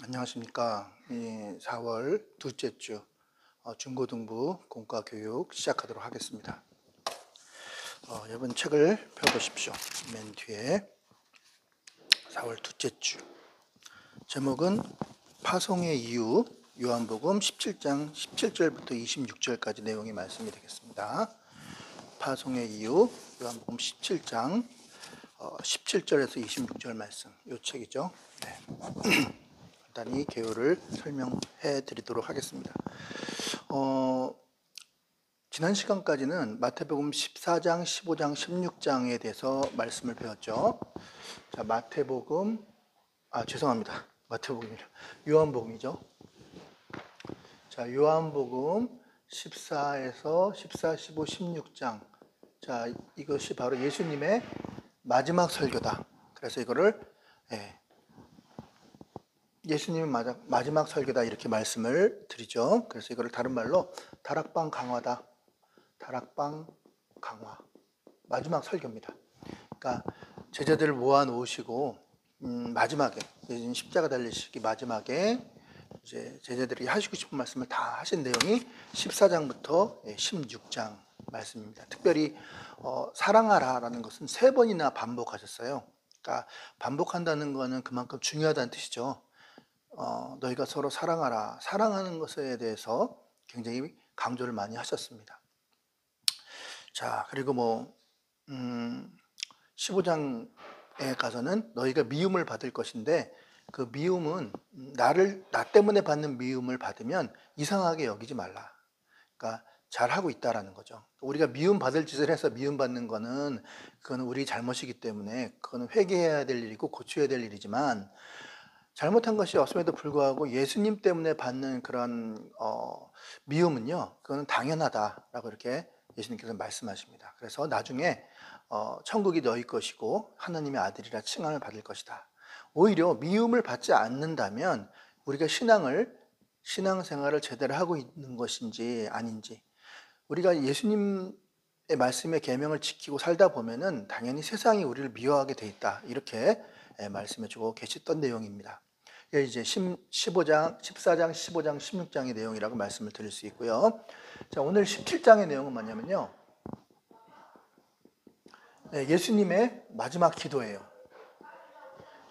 안녕하십니까. 4월 둘째 주 중고등부 공과 교육 시작하도록 하겠습니다. 여러분 책을 펴보십시오. 맨 뒤에 4월 둘째 주 제목은 파송의 이유, 요한복음 17장 17절부터 26절까지 내용이 말씀이 되겠습니다. 파송의 이유, 요한복음 17장 17절에서 26절 말씀, 이 책이죠. 네. 간단히 개요를 설명해 드리도록 하겠습니다. 지난 시간까지는 마태복음 14장, 15장, 16장에 대해서 말씀을 배웠죠. 자, 마태복음이라 요한복음이죠. 자, 요한복음 14에서 14, 15, 16장. 자, 이것이 바로 예수님의 마지막 설교다. 그래서 이거를 예수님의 마지막 설교다 이렇게 말씀을 드리죠. 그래서 이거를 다른 말로 다락방 강화다. 다락방 강화. 마지막 설교입니다. 그러니까 제자들을 모아 놓으시고 마지막에 예수님 십자가 달리시기 마지막에 이제 제자들이 하시고 싶은 말씀을 다 하신 내용이 14장부터 16장 말씀입니다. 특별히 사랑하라라는 것은 3번이나 반복하셨어요. 그러니까 반복한다는 것은 그만큼 중요하다는 뜻이죠. 너희가 서로 사랑하라. 사랑하는 것에 대해서 굉장히 강조를 많이 하셨습니다. 자, 그리고 15장에 가서는 너희가 미움을 받을 것인데 그 미움은 나 때문에 받는 미움을 받으면 이상하게 여기지 말라. 그러니까 잘하고 있다라는 거죠. 우리가 미움 받을 짓을 해서 미움 받는 거는 그건 우리 잘못이기 때문에 그거는 회개해야 될 일이고 고쳐야 될 일이지만 잘못한 것이 없음에도 불구하고 예수님 때문에 받는 그런 미움은요, 그거는 당연하다라고 이렇게 예수님께서 말씀하십니다. 그래서 나중에 천국이 너희 것이고 하나님의 아들이라 칭함을 받을 것이다. 오히려 미움을 받지 않는다면 우리가 신앙생활을 제대로 하고 있는 것인지 아닌지, 우리가 예수님의 말씀의 계명을 지키고 살다 보면은 당연히 세상이 우리를 미워하게 돼 있다. 이렇게 말씀해주고 계셨던 내용입니다. 이제 14장, 15장, 16장의 내용이라고 말씀을 드릴 수 있고요. 자, 오늘 17장의 내용은 뭐냐면요. 예수님의 마지막 기도예요.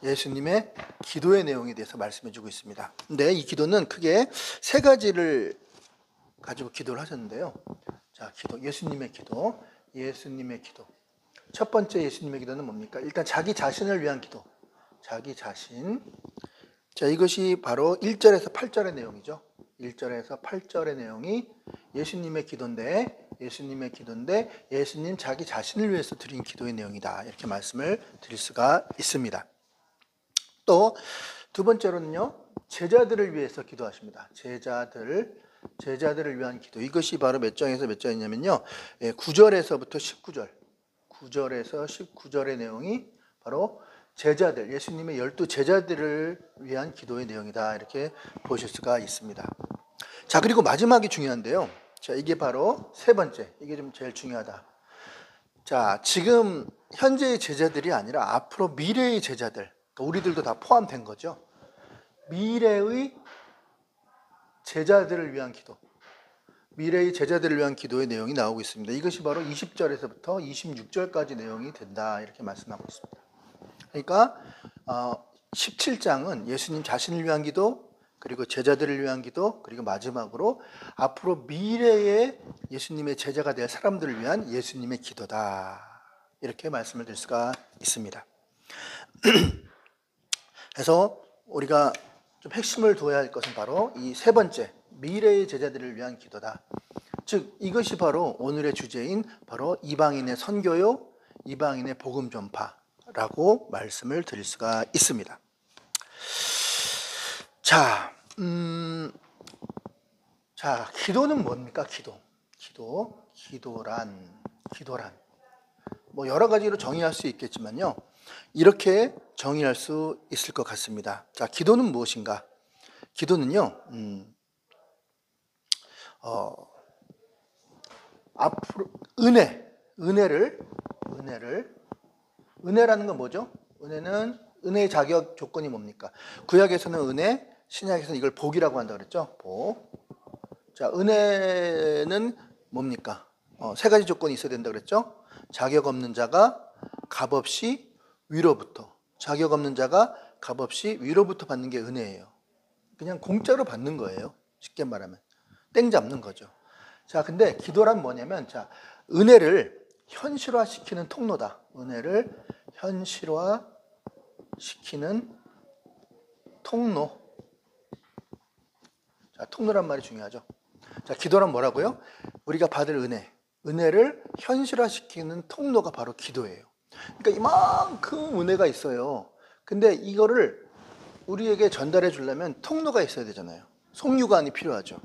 예수님의 기도의 내용에 대해서 말씀해주고 있습니다. 근데 이 기도는 크게 3가지를 가지고 기도를 하셨는데요. 자, 예수님의 기도. 첫 번째 예수님의 기도는 뭡니까? 일단 자기 자신을 위한 기도. 자기 자신. 자, 이것이 바로 1절에서 8절의 내용이죠. 1절에서 8절의 내용이 예수님의 기도인데 예수님 자기 자신을 위해서 드린 기도의 내용이다. 이렇게 말씀을 드릴 수가 있습니다. 또 두 번째로는요. 제자들을 위해서 기도하십니다. 제자들. 제자들을 위한 기도. 이것이 바로 몇 장에서 몇 장이냐면요. 9절에서부터 19절. 9절에서 19절의 내용이 바로 제자들, 예수님의 12제자들을 위한 기도의 내용이다. 이렇게 보실 수가 있습니다. 자, 그리고 마지막이 중요한데요. 자, 이게 바로 세 번째. 이게 좀 제일 중요하다. 자, 지금 현재의 제자들이 아니라 앞으로 미래의 제자들. 그러니까 우리들도 다 포함된 거죠. 미래의 제자들을 위한 기도. 미래의 제자들을 위한 기도의 내용이 나오고 있습니다. 이것이 바로 20절에서부터 26절까지 내용이 된다. 이렇게 말씀하고 있습니다. 그러니까 17장은 예수님 자신을 위한 기도, 그리고 제자들을 위한 기도, 그리고 마지막으로 앞으로 미래의 예수님의 제자가 될 사람들을 위한 예수님의 기도다. 이렇게 말씀을 드릴 수가 있습니다. 그래서 우리가 좀 핵심을 두어야 할 것은 바로 이 세 번째, 미래의 제자들을 위한 기도다. 즉 이것이 바로 오늘의 주제인 바로 이방인의 선교요, 이방인의 복음 전파라고 말씀을 드릴 수가 있습니다. 자, 기도는 뭡니까? 기도란 뭐 여러 가지로 정의할 수 있겠지만요. 이렇게 정의할 수 있을 것 같습니다. 자, 기도는 무엇인가? 기도는요, 앞으로 은혜라는 건 뭐죠? 은혜의 자격 조건이 뭡니까? 구약에서는 은혜, 신약에서는 이걸 복이라고 한다고 그랬죠? 복. 자, 은혜는 뭡니까? 세 가지 조건이 있어야 된다고 그랬죠? 자격 없는 자가 값없이 위로부터 받는 게 은혜예요. 그냥 공짜로 받는 거예요. 쉽게 말하면 땡 잡는 거죠. 자, 근데 기도란 뭐냐면, 자, 은혜를 현실화시키는 통로다. 은혜를 현실화시키는 통로. 자, 통로란 말이 중요하죠. 자, 기도란 뭐라고요? 우리가 받을 은혜를 현실화시키는 통로가 바로 기도예요. 그러니까 이만큼 은혜가 있어요. 근데 이거를 우리에게 전달해 주려면 통로가 있어야 되잖아요. 송유관이 필요하죠.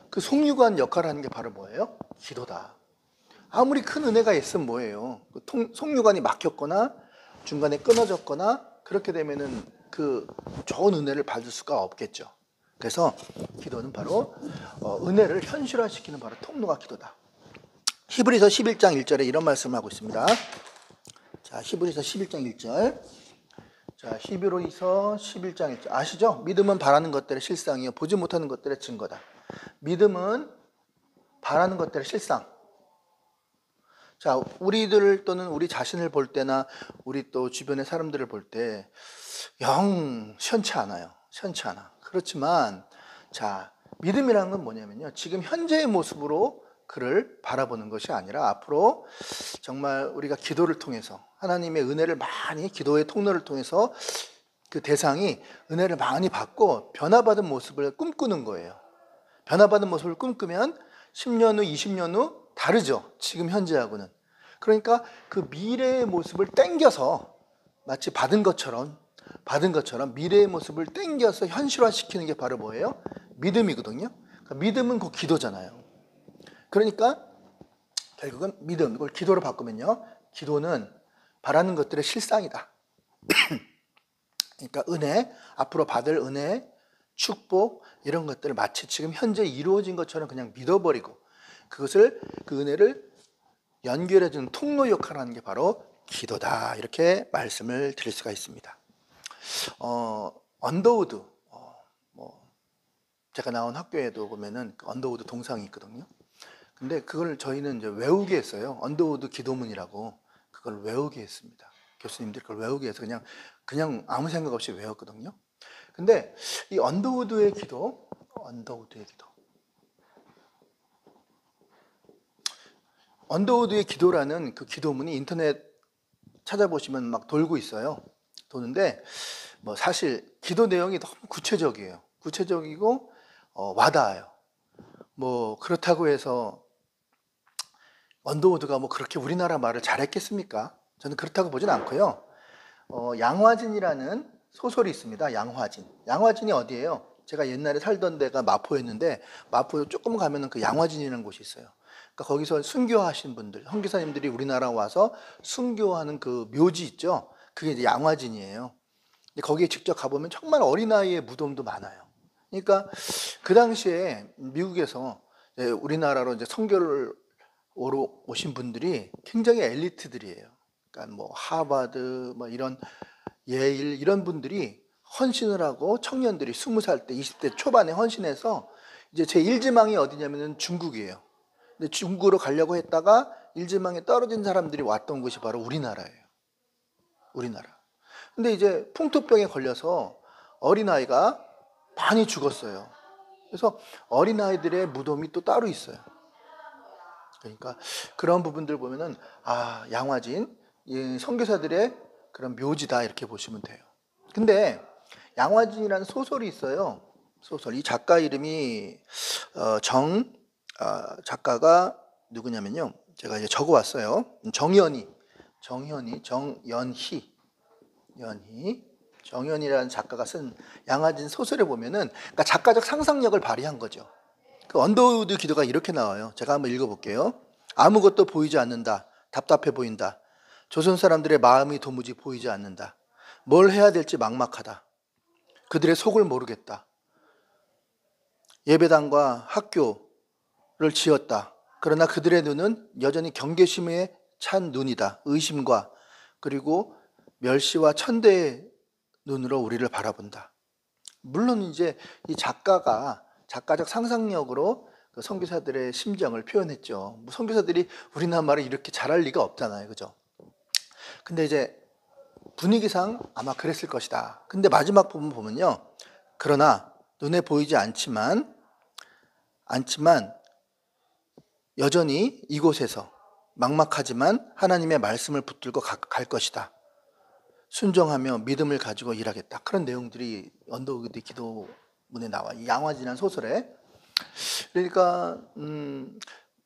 그 송유관 역할을 하는 게 바로 뭐예요? 기도다. 아무리 큰 은혜가 있으면 뭐예요? 송유관이 막혔거나 중간에 끊어졌거나 그렇게 되면은 그 좋은 은혜를 받을 수가 없겠죠. 그래서 기도는 바로 은혜를 현실화시키는 바로 통로가 기도다. 히브리서 11장 1절에 이런 말씀을 하고 있습니다. 자, 히브리서 11장 1절. 자, 히브리서 11장 1절. 아시죠? 믿음은 바라는 것들의 실상이요 보지 못하는 것들의 증거다. 믿음은 바라는 것들의 실상. 자, 우리들 또는 우리 자신을 볼 때나 우리 또 주변의 사람들을 볼 때 영 시원치 않아요. 시원치 않아. 그렇지만 자, 믿음이라는 건 뭐냐면요. 지금 현재의 모습으로 그를 바라보는 것이 아니라 앞으로 정말 우리가 기도를 통해서 하나님의 은혜를 많이 기도의 통로를 통해서 그 대상이 은혜를 많이 받고 변화받은 모습을 꿈꾸는 거예요. 변화받은 모습을 꿈꾸면 10년 후, 20년 후 다르죠. 지금 현재하고는. 그러니까 그 미래의 모습을 땡겨서 마치 받은 것처럼 미래의 모습을 땡겨서 현실화시키는 게 바로 뭐예요? 믿음이거든요. 그러니까 믿음은 그 기도잖아요. 그러니까 결국은 믿음, 이걸 기도로 바꾸면요. 기도는 바라는 것들의 실상이다. 그러니까 은혜, 앞으로 받을 은혜, 축복 이런 것들을 마치 지금 현재 이루어진 것처럼 그냥 믿어버리고 그 은혜를 연결해주는 통로 역할을 하는 게 바로 기도다. 이렇게 말씀을 드릴 수가 있습니다. 언더우드, 제가 나온 학교에도 보면은 언더우드 동상이 있거든요. 근데 그걸 저희는 이제 외우게 했어요. 언더우드 기도문이라고 그걸 외우게 했습니다. 교수님들이 그걸 외우게 해서 그냥 아무 생각 없이 외웠거든요. 근데 이 언더우드의 기도라는 그 기도문이 인터넷 찾아보시면 막 돌고 있어요. 도는데 뭐 사실 기도 내용이 너무 구체적이에요. 구체적이고 와닿아요. 뭐 그렇다고 해서 언더우드가 뭐 그렇게 우리나라 말을 잘했겠습니까? 저는 그렇다고 보진 않고요. 양화진이라는 소설이 있습니다. 양화진이 어디예요? 제가 옛날에 살던 데가 마포였는데 마포 조금 가면은 그 양화진이라는 곳이 있어요. 그러니까 거기서 순교하신 분들, 선교사님들이 우리나라 와서 순교하는 그 묘지 있죠. 그게 이제 양화진이에요. 근데 거기에 직접 가보면 정말 어린아이의 무덤도 많아요. 그러니까 그 당시에 미국에서 우리나라로 이제 선교를 오러 오신 분들이 굉장히 엘리트들이에요. 그러니까 뭐 하버드, 뭐 이런 예일 이런 분들이 헌신을 하고 청년들이 20살 때, 20대 초반에 헌신해서 이제 제 1지망이 어디냐면은 중국이에요. 근데 중국으로 가려고 했다가 1지망에 떨어진 사람들이 왔던 곳이 바로 우리나라예요. 우리나라. 근데 이제 풍토병에 걸려서 어린아이가 많이 죽었어요. 그래서 어린아이들의 무덤이 또 따로 있어요. 그러니까 그런 부분들 보면은 양화진 선교사들의 그런 묘지다 이렇게 보시면 돼요. 근데 양화진이라는 소설이 있어요. 소설. 이 작가 이름이 작가가 누구냐면요. 제가 이제 적어왔어요. 정연희라는 작가가 쓴 양화진 소설에 보면은 그러니까 작가적 상상력을 발휘한 거죠. 그 언더우드 기도가 이렇게 나와요. 제가 한번 읽어볼게요. 아무것도 보이지 않는다. 답답해 보인다. 조선 사람들의 마음이 도무지 보이지 않는다. 뭘 해야 될지 막막하다. 그들의 속을 모르겠다. 예배당과 학교를 지었다. 그러나 그들의 눈은 여전히 경계심에 찬 눈이다. 의심과 그리고 멸시와 천대의 눈으로 우리를 바라본다. 물론 이제 이 작가가 작가적 상상력으로 그 선교사들의 심정을 표현했죠. 뭐 선교사들이 우리나라 말을 이렇게 잘할 리가 없잖아요, 그죠? 근데 이제 분위기상 아마 그랬을 것이다. 근데 마지막 부분 보면요, 그러나 눈에 보이지 않지만 여전히 이곳에서 막막하지만 하나님의 말씀을 붙들고 갈 것이다. 순종하며 믿음을 가지고 일하겠다. 그런 내용들이 언더우드 기도문에 나와. 이 양화진이라는 소설에. 그러니까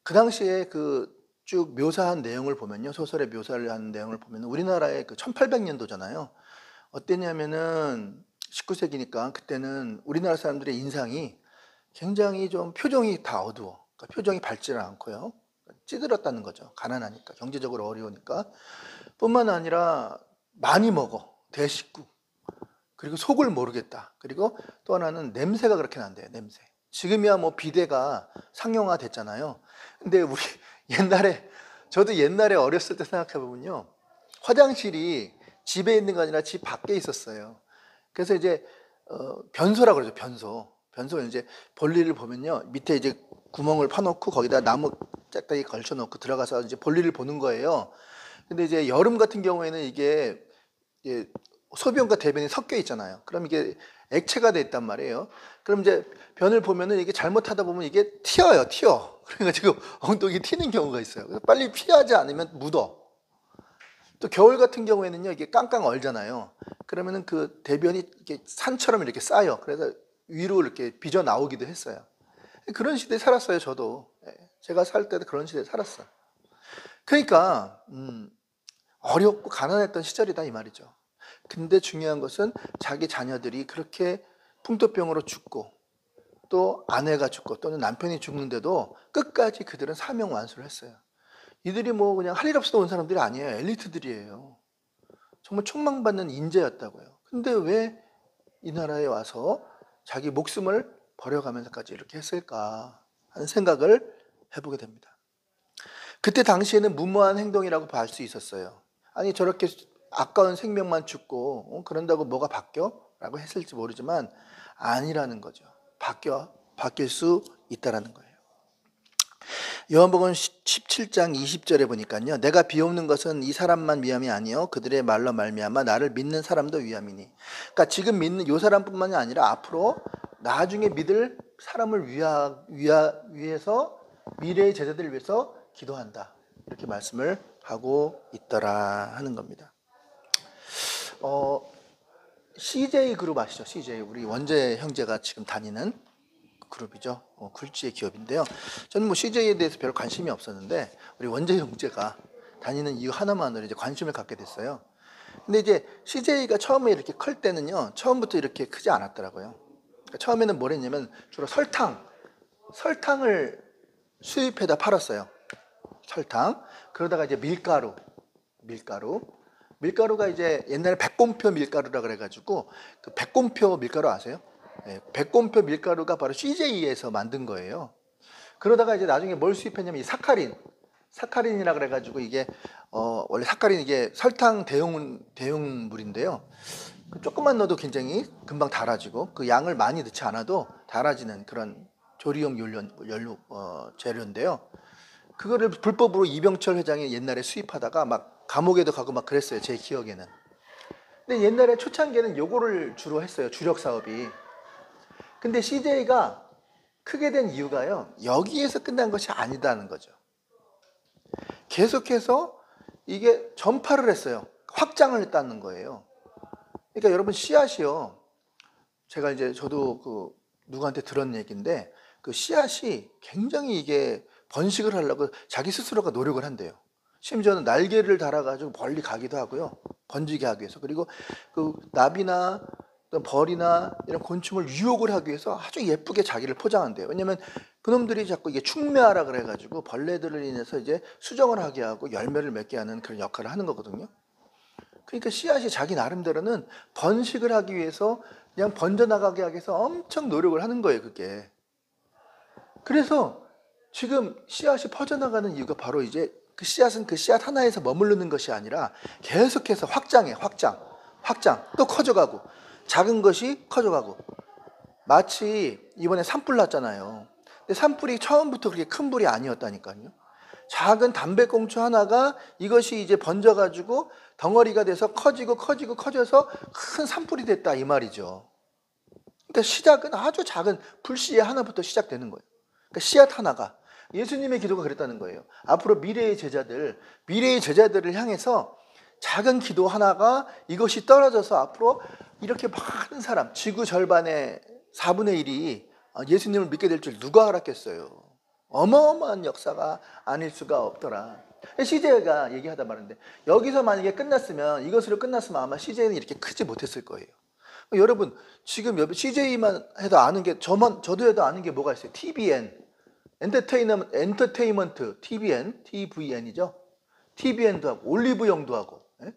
그 당시에 그 쭉 묘사한 내용을 보면요, 소설의 묘사를 한 내용을 보면 우리나라의 그 1800년도잖아요. 어땠냐면은 19세기니까 그때는 우리나라 사람들의 인상이 굉장히 좀 표정이 다 어두워. 그러니까 표정이 밝지를 않고요. 찌들었다는 거죠. 가난하니까, 경제적으로 어려우니까. 뿐만 아니라 많이 먹어, 대식구. 그리고 속을 모르겠다. 그리고 또 하나는 냄새가 그렇게 난대요, 냄새. 지금이야 뭐 비데가 상용화 됐잖아요. 근데 우리 저도 옛날에 어렸을 때 생각해보면요, 화장실이 집에 있는 거 아니라 집 밖에 있었어요. 그래서 이제 변소라고 그러죠. 변소 이제 볼일을 보면요, 밑에 이제 구멍을 파놓고 거기다 나무 짝다기 걸쳐놓고 들어가서 이제 볼일을 보는 거예요. 근데 이제 여름 같은 경우에는 이게 소변과 대변이 섞여 있잖아요. 그럼 이게 액체가 돼 있단 말이에요. 그럼 이제 변을 보면은 이게 잘못하다 보면 이게 튀어. 그래가지고 엉덩이 튀는 경우가 있어요. 그래서 빨리 피하지 않으면 묻어. 또 겨울 같은 경우에는요, 이게 깡깡 얼잖아요. 그러면은 그 대변이 이렇게 산처럼 이렇게 쌓여. 그래서 위로 이렇게 빚어 나오기도 했어요. 그런 시대에 살았어요, 저도. 제가 살 때도 그런 시대에 살았어요. 그러니까 어렵고 가난했던 시절이다 이 말이죠. 근데 중요한 것은 자기 자녀들이 그렇게 풍토병으로 죽고 또 아내가 죽고 또는 남편이 죽는데도 끝까지 그들은 사명 완수를 했어요. 이들이 뭐 그냥 할 일 없어서 온 사람들이 아니에요. 엘리트들이에요. 정말 촉망받는 인재였다고요. 근데 왜 이 나라에 와서 자기 목숨을 버려가면서까지 이렇게 했을까 하는 생각을 해보게 됩니다. 그때 당시에는 무모한 행동이라고 볼 수 있었어요. 아니 저렇게 아까운 생명만 죽고 그런다고 뭐가 바뀌어? 라고 했을지 모르지만 아니라는 거죠. 바뀔 수 있다라는 거예요. 요한복음 17장 20절에 보니까요, 내가 비옵는 것은 이 사람만 위함이 아니요 그들의 말로 말미암아 나를 믿는 사람도 위함이니. 그러니까 지금 믿는 요 사람뿐만이 아니라 앞으로 나중에 믿을 사람을 위해서 미래의 제자들을 위해서 기도한다. 이렇게 말씀을 하고 있더라 하는 겁니다. CJ 그룹 아시죠? CJ 우리 원재 형제가 지금 다니는 그룹이죠. 굴지의 기업인데요. 저는 뭐 CJ에 대해서 별 관심이 없었는데 우리 원재 형제가 다니는 이유 하나만으로 이제 관심을 갖게 됐어요. 근데 이제 CJ가 처음에 이렇게 클 때는요, 처음부터 이렇게 크지 않았더라고요. 그러니까 처음에는 뭘 했냐면 주로 설탕을 수입해다 팔았어요. 설탕. 그러다가 이제 밀가루가 이제 옛날에 백곰표 밀가루라 그래가지고 그 백곰표 밀가루 아세요? 네, 백곰표 밀가루가 바로 CJ에서 만든 거예요. 그러다가 이제 나중에 뭘 수입했냐면 이 사카린이라 그래가지고 이게 원래 사카린 이게 설탕 대용물인데요. 조금만 넣어도 굉장히 금방 달아지고 그 양을 많이 넣지 않아도 달아지는 그런 조리용 연료 재료인데요. 그거를 불법으로 이병철 회장이 옛날에 수입하다가 막 감옥에도 가고 막 그랬어요. 제 기억에는. 근데 옛날에 초창기에는 요거를 주로 했어요. 주력 사업이. 근데 CJ가 크게 된 이유가요. 여기에서 끝난 것이 아니다는 거죠. 계속해서 이게 전파를 했어요. 확장을 했다는 거예요. 그러니까 여러분 씨앗이요. 제가 이제 저도 그 누구한테 들은 얘기인데 그 씨앗이 굉장히 이게 번식을 하려고 자기 스스로가 노력을 한대요. 심지어는 날개를 달아가지고 멀리 가기도 하고요. 번지게 하기 위해서. 그리고 그 나비나 벌이나 이런 곤충을 유혹을 하기 위해서 아주 예쁘게 자기를 포장한대요. 왜냐면 그놈들이 자꾸 이게 충매하라 그래가지고 벌레들을 인해서 이제 수정을 하게 하고 열매를 맺게 하는 그런 역할을 하는 거거든요. 그러니까 씨앗이 자기 나름대로는 번식을 하기 위해서 그냥 번져나가게 하기 위해서 엄청 노력을 하는 거예요, 그게. 그래서 지금 씨앗이 퍼져나가는 이유가 바로 이제 그 씨앗은 그 씨앗 하나에서 머무르는 것이 아니라 계속해서 확장, 또 커져가고, 작은 것이 커져가고. 마치 이번에 산불 났잖아요. 근데 산불이 처음부터 그렇게 큰 불이 아니었다니까요. 작은 담배꽁초 하나가 이것이 이제 번져가지고 덩어리가 돼서 커져서 큰 산불이 됐다 이 말이죠. 그러니까 시작은 아주 작은 불씨의 하나부터 시작되는 거예요. 그러니까 씨앗 하나가. 예수님의 기도가 그랬다는 거예요. 앞으로 미래의 제자들을 향해서 작은 기도 하나가 이것이 떨어져서 앞으로 이렇게 많은 사람, 지구 절반의 4분의 1이 예수님을 믿게 될 줄 누가 알았겠어요. 어마어마한 역사가 아닐 수가 없더라. CJ가 얘기하다 말인데 여기서 만약에 이것으로 끝났으면 아마 CJ는 이렇게 크지 못했을 거예요. 여러분 지금 CJ만 해도 아는 게 저도 해도 아는 게 뭐가 있어요? TVN 엔터테인먼트 TVN이죠. TVN도 하고 올리브영도 하고, 예?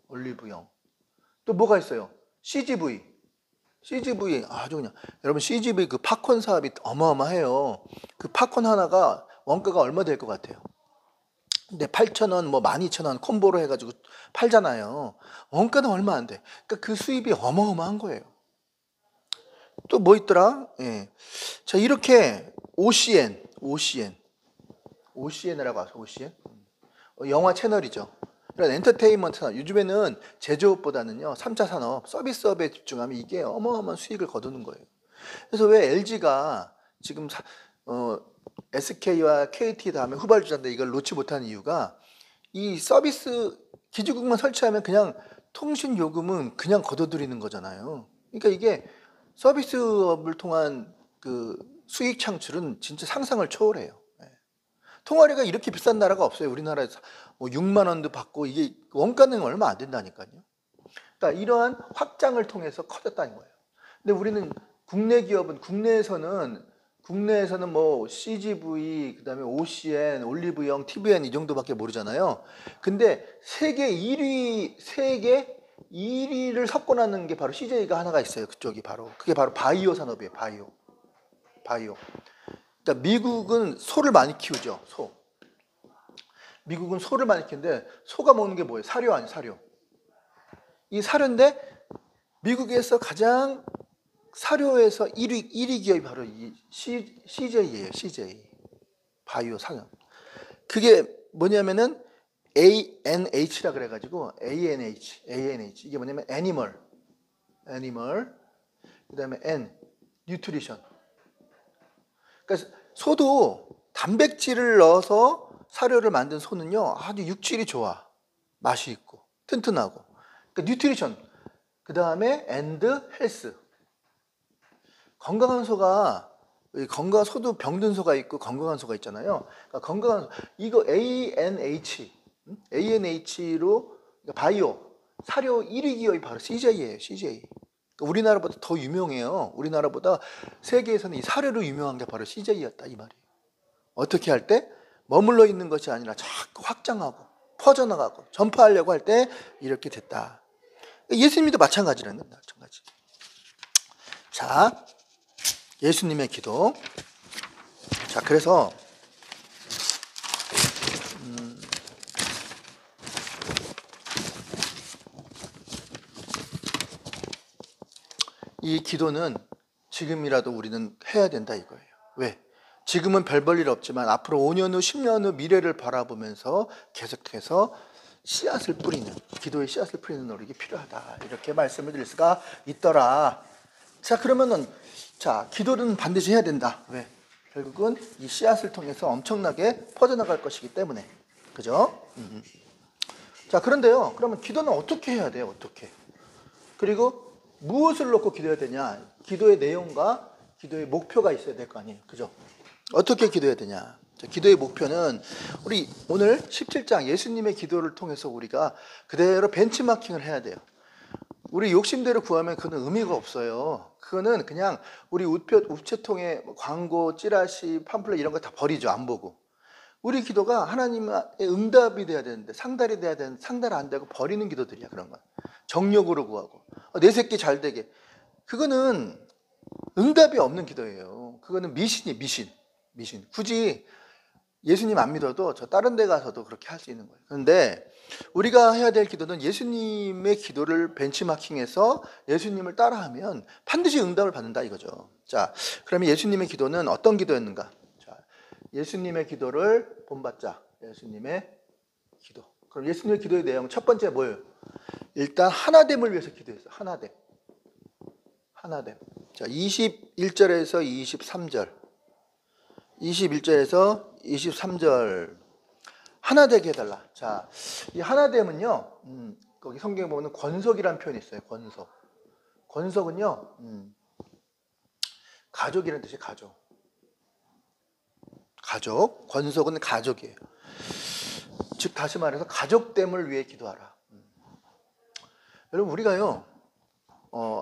올리브영. 또 뭐가 있어요? CGV 아주 그냥 여러분 CGV 그 팝콘 사업이 어마어마해요. 그 팝콘 하나가 원가가 얼마 될 것 같아요? 근데 8,000원, 뭐 12,000원 콤보로 해가지고 팔잖아요. 원가는 얼마 안 돼. 그러니까 그 수입이 어마어마한 거예요. 또 뭐 있더라? 예. 자, 이렇게 OCN이라고 아세요? OCN? 영화 채널이죠. 이런 엔터테인먼트 산업. 요즘에는 제조업보다는요, 3차 산업, 서비스업에 집중하면 이게 어마어마한 수익을 거두는 거예요. 그래서 왜 LG가 지금 SK와 KT 다음에 후발주자인데 이걸 놓지 못하는 이유가 이 서비스 기지국만 설치하면 그냥 통신 요금은 그냥 걷어들이는 거잖아요. 그러니까 이게 서비스업을 통한 그 수익 창출은 진짜 상상을 초월해요. 통화료가 이렇게 비싼 나라가 없어요. 우리나라에서 뭐 6만 원도 받고 이게 원가는 얼마 안 된다니까요. 그러니까 이러한 확장을 통해서 커졌다는 거예요. 근데 우리는 국내에서는 뭐 CGV, 그다음에 OCN, 올리브영, TVN 이 정도밖에 모르잖아요. 근데 세계 1위를 석권하는 게 바로 CJ가 하나가 있어요. 그게 바로 바이오 산업이에요. 바이오. 그러니까 미국은 소를 많이 키우죠. 미국은 소를 많이 키우는데 소가 먹는 게 뭐예요? 사료 아니에요, 사료. 이 사료인데 미국에서 가장 사료에서 1위 기업이 바로 이 CJ예요. CJ. 바이오 산업. 그게 뭐냐면은 ANH라 그래가지고 ANH 이게 뭐냐면 애니멀 그다음에 뉴트리션. 그러니까 소도 단백질을 넣어서 사료를 만든 소는요 아주 육질이 좋아, 맛이 있고 튼튼하고. 그러니까 뉴트리션. 그 다음에 헬스. 건강한 소가 소도 병든 소가 있고 건강한 소가 있잖아요. 그러니까 건강한 이거 ANH로 바이오 사료 1위 기업이 바로 CJ예요. CJ. 우리나라보다 더 유명해요. 우리나라보다 세계에서는 이 사례로 유명한 게 바로 CJ였다 이 말이에요. 어떻게 할 때? 머물러 있는 것이 아니라 자꾸 확장하고 퍼져나가고 전파하려고 할 때 이렇게 됐다. 예수님도 마찬가지라는 겁니다. 마찬가지. 자, 예수님의 기도. 자, 그래서 이 기도는 지금이라도 우리는 해야 된다 이거예요. 왜? 지금은 별 볼 일 없지만 앞으로 5년 후, 10년 후 미래를 바라보면서 계속해서 씨앗을 뿌리는, 기도의 씨앗을 뿌리는 노력이 필요하다. 이렇게 말씀을 드릴 수가 있더라. 자, 그러면은, 자, 기도는 반드시 해야 된다. 왜? 결국은 이 씨앗을 통해서 엄청나게 퍼져나갈 것이기 때문에. 그죠? 자, 그런데요. 그러면 기도는 어떻게 해야 돼요? 어떻게? 그리고 무엇을 놓고 기도해야 되냐? 기도의 내용과 기도의 목표가 있어야 될 거 아니에요. 그죠? 어떻게 기도해야 되냐? 기도의 목표는 우리 오늘 17장 예수님의 기도를 통해서 우리가 그대로 벤치마킹을 해야 돼요. 우리 욕심대로 구하면 그건 의미가 없어요. 그거는 그냥 우리 우체통에 광고, 찌라시, 팜플렛 이런 거 다 버리죠. 안 보고. 우리 기도가 하나님의 응답이 돼야 되는데 상달이 돼야 되는데 상달 안 되고 버리는 기도들이야. 그런 건. 정욕으로 구하고 내 새끼 잘 되게. 그거는 응답이 없는 기도예요. 그거는 미신이 미신. 굳이 예수님 안 믿어도 저 다른 데 가서도 그렇게 할 수 있는 거예요. 그런데 우리가 해야 될 기도는 예수님의 기도를 벤치마킹해서 예수님을 따라하면 반드시 응답을 받는다 이거죠. 자, 그러면 예수님의 기도는 어떤 기도였는가? 자, 예수님의 기도를 본받자. 예수님의 기도. 그럼 예수님의 기도의 내용 첫 번째 뭐예요? 일단 하나됨을 위해서 기도했어요. 하나됨. 자, 21절에서 23절. 21절에서 23절. 하나되게 해달라. 자, 이 하나됨은요, 거기 성경에 보면 권속이라는 표현이 있어요. 권속. 권속은요, 가족이라는 뜻이에요. 가족. 권속은 가족이에요. 즉, 다시 말해서 가족됨을 위해 기도하라. 여러분, 우리가요,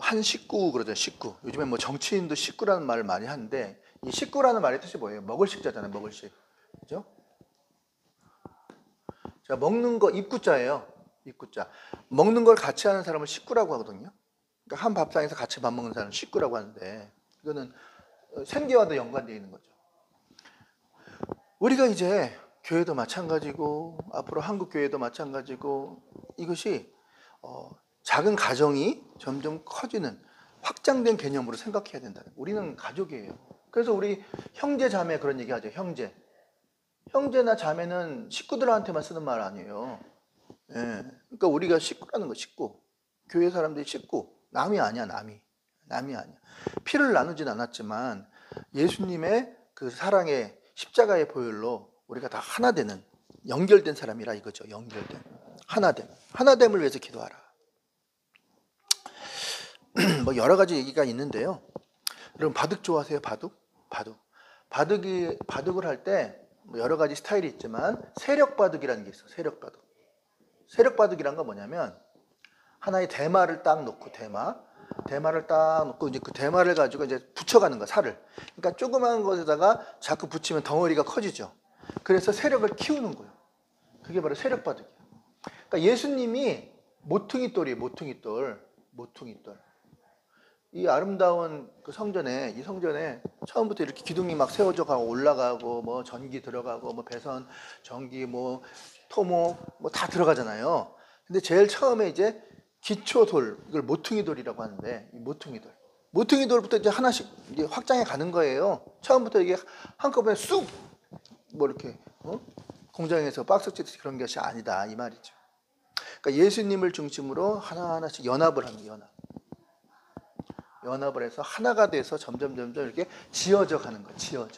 한 식구 그러죠. 식구. 요즘에 뭐 정치인도 식구라는 말을 많이 하는데 이 식구라는 말의 뜻이 뭐예요? 먹을 식자잖아요. 먹을 식. 그죠? 자, 먹는 거 입구자예요. 입구자. 먹는 걸 같이 하는 사람을 식구라고 하거든요. 그러니까 한 밥상에서 같이 밥 먹는 사람을 식구라고 하는데 이거는 생계와도 연관되어 있는 거죠. 우리가 이제 교회도 마찬가지고 앞으로 한국 교회도 마찬가지고 이것이 작은 가정이 점점 커지는 확장된 개념으로 생각해야 된다는 거예요. 우리는 가족이에요. 그래서 우리 형제 자매 그런 얘기 하죠. 형제나 자매는 식구들한테만 쓰는 말 아니에요. 예. 그러니까 우리가 식구라는 거 식구. 교회 사람들이 식구. 남이 아니야. 남이 아니야. 피를 나누진 않았지만 예수님의 그 사랑의 십자가의 보혈로 우리가 다 하나 되는 연결된 사람이라 이거죠. 연결된 하나됨을 위해서 기도하라. 뭐 여러 가지 얘기가 있는데요. 여러분 바둑 좋아하세요? 바둑을 할 때 뭐 여러 가지 스타일이 있지만 세력 바둑이라는 게 있어. 세력 바둑이란 건 뭐냐면 하나의 대마를 딱 놓고 대마를 딱 놓고 이제 그 대마를 가지고 이제 붙여가는 거야. 살을. 그러니까 조그마한 것에다가 자꾸 붙이면 덩어리가 커지죠. 그래서 세력을 키우는 거예요. 그게 바로 세력 바둑이에요. 그러니까 예수님이 모퉁이돌이에요. 모퉁이돌. 이 아름다운 그 성전에 처음부터 이렇게 기둥이 막 세워져 가고 올라가고 뭐 전기 들어가고 뭐 배선, 전기 뭐 토목 뭐 다 들어가잖아요. 근데 제일 처음에 이제 기초돌, 이걸 모퉁이돌이라고 하는데 이 모퉁이돌부터 이제 하나씩 이제 확장해 가는 거예요. 처음부터 이게 한꺼번에 쑥 뭐 이렇게 공장에서 박스 찌듯이 그런 것이 아니다 이 말이죠. 그러니까 예수님을 중심으로 하나하나씩 연합을 하는 연합을 해서 하나가 돼서 점점 이렇게 지어져 가는 거예요.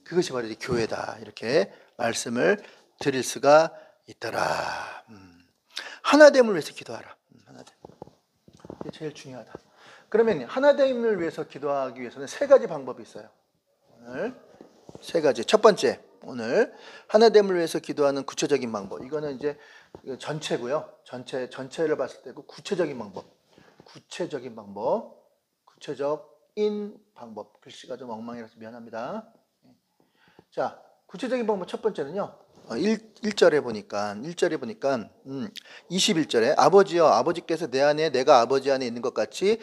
그것이 바로 이제 교회다. 이렇게 말씀을 드릴 수가 있더라. 하나됨을 위해서 기도하라. 하나됨. 이게 제일 중요하다. 그러면 하나됨을 위해서 기도하기 위해서는 세 가지 방법이 있어요. 오늘 세 가지. 첫 번째, 오늘 하나됨을 위해서 기도하는 구체적인 방법. 이거는 이제 전체고요. 전체를 봤을 때고 구체적인 방법. 구체적인 방법. 구체적인 방법. 글씨가 좀 엉망이라서 미안합니다. 자, 구체적인 방법 첫 번째는요. 1절에 보니까 21절에 아버지여 아버지께서 내 안에 내가 아버지 안에 있는 것 같이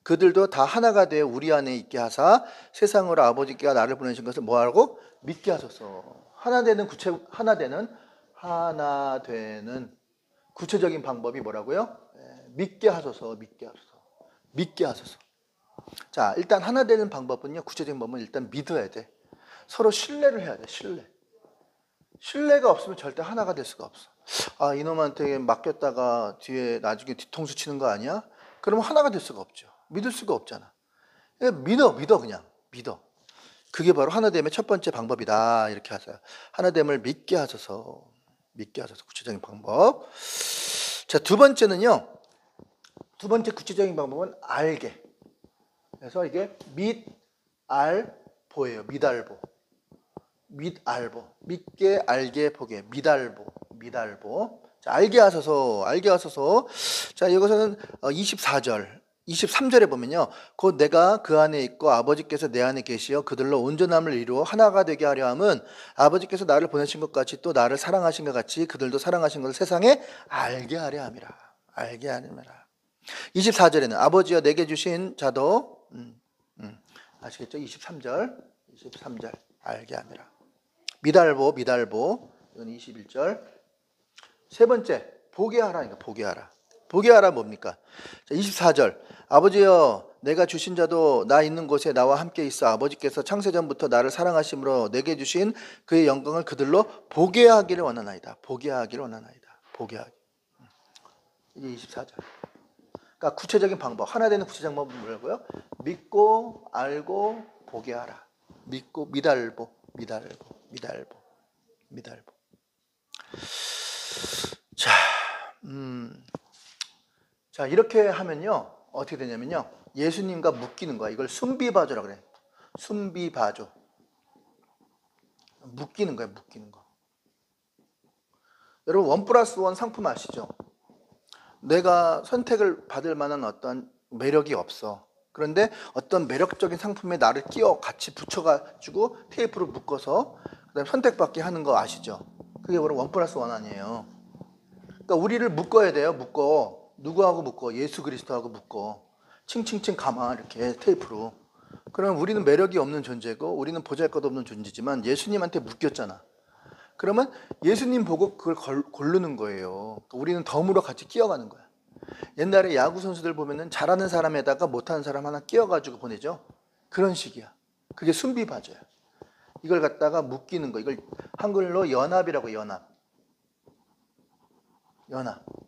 그들도 다 하나가 되어 우리 안에 있게 하사 세상으로 아버지께가 나를 보내신 것을 뭐하라고? 믿게 하소서. 하나 되는 구체적인 방법이 뭐라고요? 믿게 하소서. 믿게 하소서. 자, 일단 하나 되는 방법은요. 구체적인 방법은 일단 믿어야 돼. 서로 신뢰를 해야 돼. 신뢰가 없으면 절대 하나가 될 수가 없어. 아, 이놈한테 맡겼다가 뒤에 나중에 뒤통수 치는 거 아니야? 그러면 하나가 될 수가 없죠. 믿을 수가 없잖아. 그냥 믿어. 그게 바로 하나됨의 첫 번째 방법이다. 이렇게 하세요. 하나됨을 믿게 하소서. 구체적인 방법. 자, 두 번째 구체적인 방법은 알게. 그래서 이게 믿알보예요. 믿알보. 믿게, 알게, 보게. 믿알보. 자, 알게 하소서. 자, 이것은 23절에 보면요. 곧 내가 그 안에 있고 아버지께서 내 안에 계시어 그들로 온전함을 이루어 하나가 되게 하려 함은 아버지께서 나를 보내신 것 같이 또 나를 사랑하신 것 같이 그들도 사랑하신 것을 세상에 알게 하려 함이라. 24절에는 아버지여 내게 주신 자도 아시겠죠? 23절 알게 함이라. 믿알보. 이건 21절. 세 번째, 보게 하라니까. 보게 하라 뭡니까? 자, 24절. 아버지여 내가 주신 자도 나 있는 곳에 나와 함께 있어 아버지께서 창세전부터 나를 사랑하심으로 내게 주신 그의 영광을 그들로 보게 하기를 원하나이다. 이게 24절. 그러니까 구체적인 방법, 하나 되는 구체적인 방법은 뭐라고요? 믿고 알고 보게 하라. 믿고 믿알보. 자, 이렇게 하면요. 어떻게 되냐면요. 예수님과 묶이는 거야. 이걸 순비바조라고 그래. 순비바조. 묶이는 거야. 여러분 1+1 상품 아시죠? 내가 선택을 받을 만한 어떤 매력이 없어. 그런데 어떤 매력적인 상품에 나를 끼워 같이 붙여가지고 테이프로 묶어서 그다음에 선택받게 하는 거 아시죠? 그게 바로 1+1 아니에요. 그러니까 우리를 묶어야 돼요. 누구하고 묶어? 예수 그리스도하고 묶어. 칭칭칭 감아 이렇게 테이프로. 그러면 우리는 매력이 없는 존재고 우리는 보잘것없는 존재지만 예수님한테 묶였잖아. 그러면 예수님 보고 그걸 고르는 거예요. 우리는 덤으로 같이 끼어가는 거야. 옛날에 야구 선수들 보면은 잘하는 사람에다가 못하는 사람 하나 끼어가지고 보내죠. 그런 식이야. 그게 순비바조야. 이걸 갖다가 묶이는 거. 이걸 한글로 연합이라고. 연합. 1+1.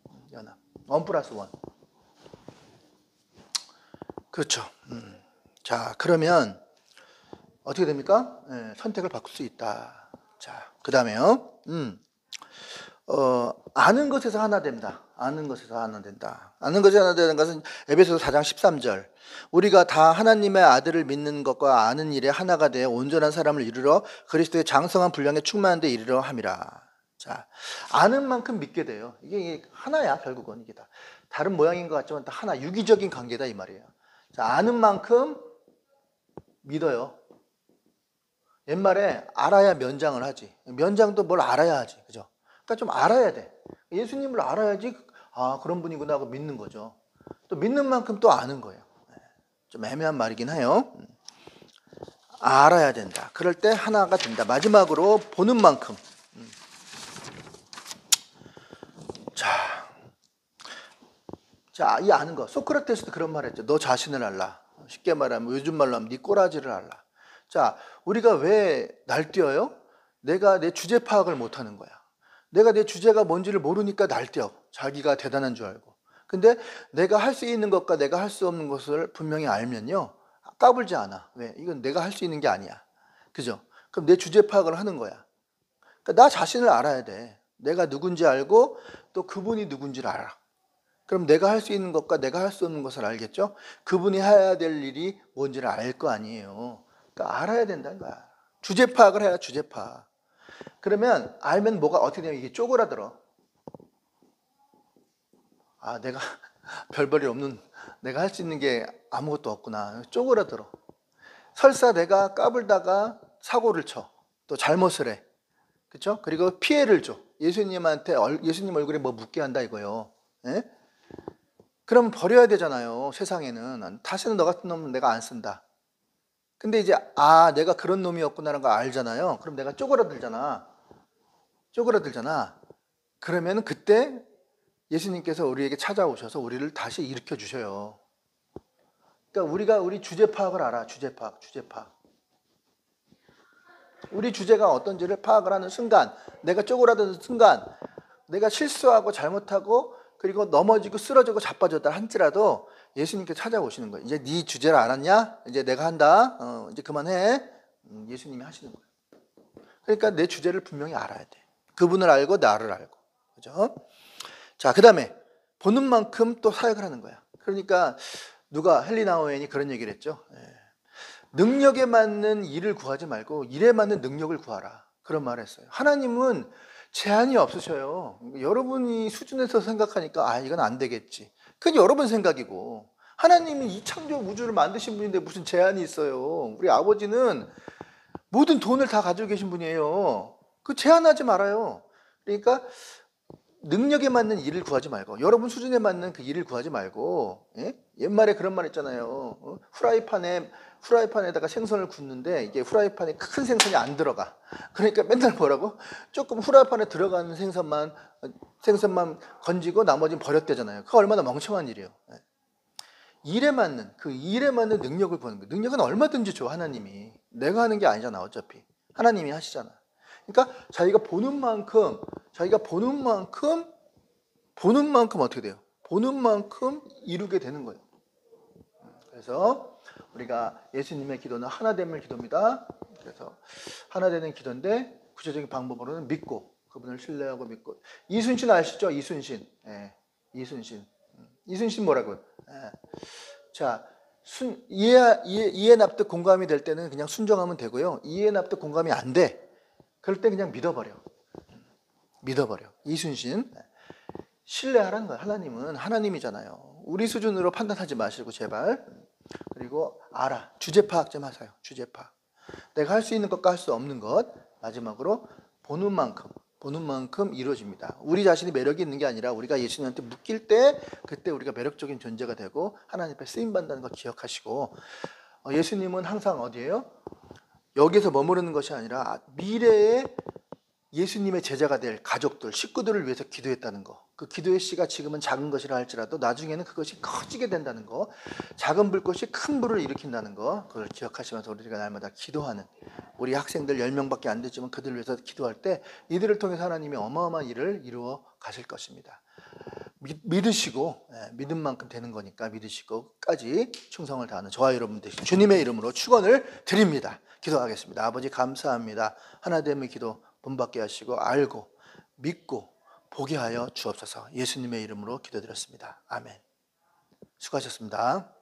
그렇죠. 자, 그러면 어떻게 됩니까? 선택을 바꿀 수 있다. 자, 그 다음에요. 아는 것에서 하나 된다. 아는 것에서 하나 되는 것은 에베소서 4장 13절. 우리가 다 하나님의 아들을 믿는 것과 아는 일에 하나가 되어 온전한 사람을 이루러 그리스도의 장성한 분량에 충만한 데 이르러 함이라. 자, 아는 만큼 믿게 돼요. 이게 하나야. 결국은 이게 다 다른 모양인 것 같지만 다 하나. 유기적인 관계다 이 말이에요. 자, 아는 만큼 믿어요. 옛말에 알아야 면장을 하지. 면장도 뭘 알아야 하지. 그죠? 그러니까 좀 알아야 돼. 예수님을 알아야지 그런 분이구나 하고 믿는 거죠. 또 믿는 만큼 또 아는 거예요. 좀 애매한 말이긴 해요. 알아야 된다. 그럴 때 하나가 된다. 마지막으로 보는 만큼. 자, 이 아는 거. 소크라테스도 그런 말 했죠. 너 자신을 알라. 쉽게 말하면 요즘 말로 하면 네 꼬라지를 알라. 자, 우리가 왜 날뛰어요? 내가 내 주제 파악을 못하는 거야. 내가 내 주제가 뭔지를 모르니까 날뛰어. 자기가 대단한 줄 알고. 근데 내가 할 수 있는 것과 내가 할 수 없는 것을 분명히 알면요. 까불지 않아. 왜? 이건 내가 할 수 있는 게 아니야. 그죠? 그럼 내 주제 파악을 하는 거야. 그러니까 나 자신을 알아야 돼. 내가 누군지 알고 또 그분이 누군지를 알아. 그럼 내가 할 수 있는 것과 내가 할 수 없는 것을 알겠죠? 그분이 해야 될 일이 뭔지를 알 거 아니에요. 그러니까 알아야 된다는 거야. 주제 파악을 해야 주제 파악. 그러면 알면 뭐가 어떻게 되면 이게 쪼그라들어. 내가 별 볼일 없는, 내가 할 수 있는 게 아무것도 없구나. 쪼그라들어. 설사 내가 까불다가 사고를 쳐. 또 잘못을 해. 그렇죠? 그리고 피해를 줘. 예수님한테 예수님 얼굴에 뭐 묻게 한다 이거요. 예? 그럼 버려야 되잖아요. 세상에는. 다시는 너 같은 놈은 내가 안 쓴다. 근데 이제 내가 그런 놈이었구나라는 걸 알잖아요. 그럼 내가 쪼그라들잖아. 그러면 그때 예수님께서 우리에게 찾아오셔서 우리를 다시 일으켜 주셔요. 그러니까 우리 주제 파악을 알아. 주제 파악. 우리 주제가 어떤지를 파악을 하는 순간, 내가 쪼그라드는 순간, 내가 실수하고 잘못하고 그리고 넘어지고 쓰러지고 자빠졌다 할지라도 예수님께서 찾아오시는 거예요. 이제 네 주제를 알았냐? 이제 내가 한다. 이제 그만해. 예수님이 하시는 거예요. 그러니까 내 주제를 분명히 알아야 돼. 그분을 알고 나를 알고. 그죠? 자, 그 다음에 보는 만큼 또 사역을 하는 거야. 그러니까 누가 헨리 나우엔이 그런 얘기를 했죠. 능력에 맞는 일을 구하지 말고 일에 맞는 능력을 구하라. 그런 말을 했어요. 하나님은 제한이 없으셔요. 여러분이 수준에서 생각하니까 이건 안 되겠지. 그건 여러분 생각이고, 하나님은 이 창조 우주를 만드신 분인데 무슨 제한이 있어요. 우리 아버지는 모든 돈을 다 가지고 계신 분이에요. 그 제한하지 말아요. 그러니까 능력에 맞는 일을 구하지 말고, 여러분 수준에 맞는 그 일을 구하지 말고, 옛말에 그런 말 있잖아요. 후라이팬에다가 생선을 굽는데 이게 후라이팬에 큰 생선이 안 들어가. 그러니까 맨날 뭐라고? 조금 후라이팬에 들어가는 생선만 건지고 나머지는 버렸대잖아요. 그거 얼마나 멍청한 일이에요. 일에 맞는 능력을 보는 거예요. 능력은 얼마든지 줘, 하나님이. 내가 하는 게 아니잖아, 어차피. 하나님이 하시잖아. 그러니까 자기가 보는 만큼 어떻게 돼요? 보는 만큼 이루게 되는 거예요. 그래서 우리가 예수님의 기도는 하나됨을 기도입니다. 그래서 하나되는 기도인데 구체적인 방법으로는 믿고, 그분을 신뢰하고 믿고. 이순신 아시죠? 이순신. 이순신 뭐라고요? 자, 이해 납득 공감이 될 때는 그냥 순종하면 되고요. 이해 납득 공감이 안 돼. 그럴 때 그냥 믿어버려. 이순신. 신뢰하라는 거야. 하나님은 하나님이잖아요. 우리 수준으로 판단하지 마시고 제발. 그리고 알아. 주제 파악 좀 하세요. 주제 파악. 내가 할 수 있는 것과 할 수 없는 것. 마지막으로 보는 만큼 이루어집니다. 우리 자신이 매력이 있는 게 아니라 우리가 예수님한테 묶일 때 그때 우리가 매력적인 존재가 되고 하나님 앞에 쓰임받는다는 걸 기억하시고, 예수님은 항상 어디예요? 여기서 머무르는 것이 아니라 미래에 예수님의 제자가 될 가족들, 식구들을 위해서 기도했다는 거. 그 기도의 씨가 지금은 작은 것이라 할지라도 나중에는 그것이 커지게 된다는 거. 작은 불꽃이 큰 불을 일으킨다는 거. 그걸 기억하시면서 우리가 날마다 기도하는, 우리 학생들 10명밖에 안 되지만 그들을 위해서 기도할 때 이들을 통해서 하나님이 어마어마한 일을 이루어 가실 것입니다. 믿으시고, 믿은 만큼 되는 거니까 믿으시고 끝까지 충성을 다하는 저와 여러분 되시고 주님의 이름으로 축원을 드립니다. 기도하겠습니다. 아버지 감사합니다. 하나됨의 기도 본받게 하시고 알고 믿고 보게 하여 주옵소서. 예수님의 이름으로 기도드렸습니다. 아멘. 수고하셨습니다.